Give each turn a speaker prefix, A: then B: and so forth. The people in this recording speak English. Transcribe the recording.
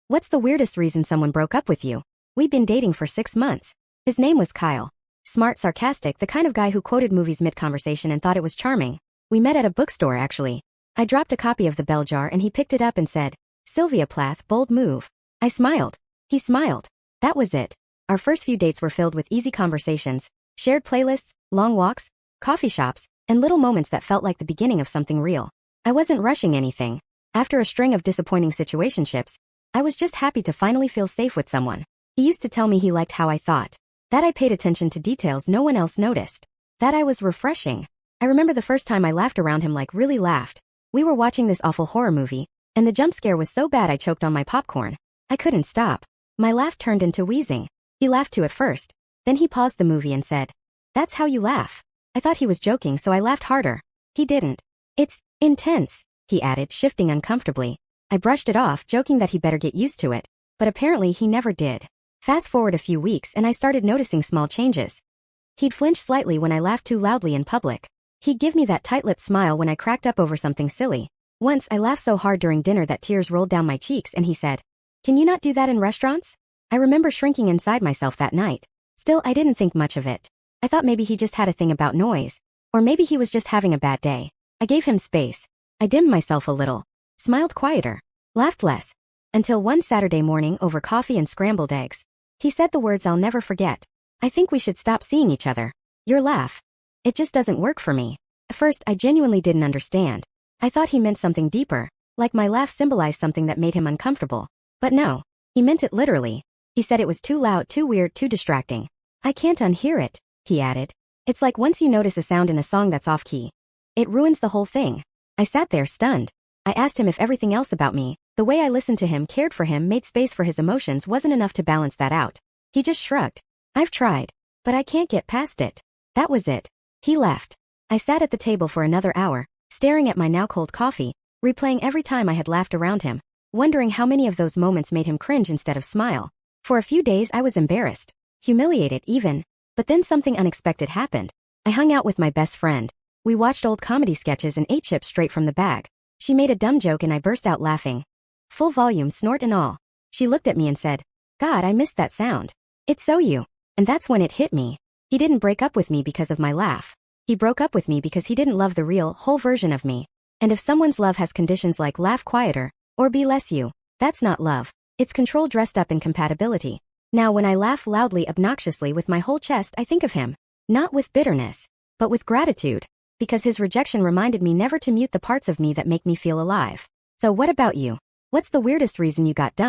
A: What's the weirdest reason someone broke up with you? We'd been dating for 6 months. His name was Kyle. Smart, sarcastic, the kind of guy who quoted movies mid-conversation and thought it was charming. We met at a bookstore, actually. I dropped a copy of The Bell Jar and he picked it up and said, "Sylvia Plath, bold move." I smiled. He smiled. That was it. Our first few dates were filled with easy conversations, shared playlists, long walks, coffee shops, and little moments that felt like the beginning of something real. I wasn't rushing anything. After a string of disappointing situationships, I was just happy to finally feel safe with someone. He used to tell me he liked how I thought, that I paid attention to details no one else noticed, that I was refreshing. I remember the first time I laughed around him, like really laughed. We were watching this awful horror movie, and the jump scare was so bad I choked on my popcorn. I couldn't stop. My laugh turned into wheezing. He laughed too at first. Then he paused the movie and said, "That's how you laugh." I thought he was joking, so I laughed harder. He didn't. "It's intense," he added, shifting uncomfortably. I brushed it off, joking that he better get used to it. But apparently he never did. Fast forward a few weeks and I started noticing small changes. He'd flinch slightly when I laughed too loudly in public. He'd give me that tight-lipped smile when I cracked up over something silly. Once I laughed so hard during dinner that tears rolled down my cheeks and he said, "Can you not do that in restaurants?" I remember shrinking inside myself that night. Still, I didn't think much of it. I thought maybe he just had a thing about noise. Or maybe he was just having a bad day. I gave him space. I dimmed myself a little. Smiled quieter. Laughed less. Until one Saturday morning over coffee and scrambled eggs. He said the words I'll never forget. "I think we should stop seeing each other. Your laugh. It just doesn't work for me." At first, I genuinely didn't understand. I thought he meant something deeper, like my laugh symbolized something that made him uncomfortable. But no, he meant it literally. He said it was too loud, too weird, too distracting. "I can't unhear it," he added. "It's like once you notice a sound in a song that's off-key, it ruins the whole thing." I sat there stunned. I asked him if everything else about me, the way I listened to him, cared for him, made space for his emotions, wasn't enough to balance that out. He just shrugged. "I've tried, but I can't get past it." That was it. He left. I sat at the table for another hour, staring at my now cold coffee, replaying every time I had laughed around him, wondering how many of those moments made him cringe instead of smile. For a few days I was embarrassed, humiliated even. But then something unexpected happened. I hung out with my best friend. We watched old comedy sketches and ate chips straight from the bag. She made a dumb joke and I burst out laughing. Full volume, snort and all. She looked at me and said, "God, I missed that sound. It's so you." And that's when it hit me. He didn't break up with me because of my laugh. He broke up with me because he didn't love the real, whole version of me. And if someone's love has conditions like laugh quieter, or be less you, that's not love. It's control dressed up in compatibility. Now when I laugh loudly, obnoxiously with my whole chest, I think of him. Not with bitterness, but with gratitude. Because his rejection reminded me never to mute the parts of me that make me feel alive. So what about you? What's the weirdest reason you got dumped?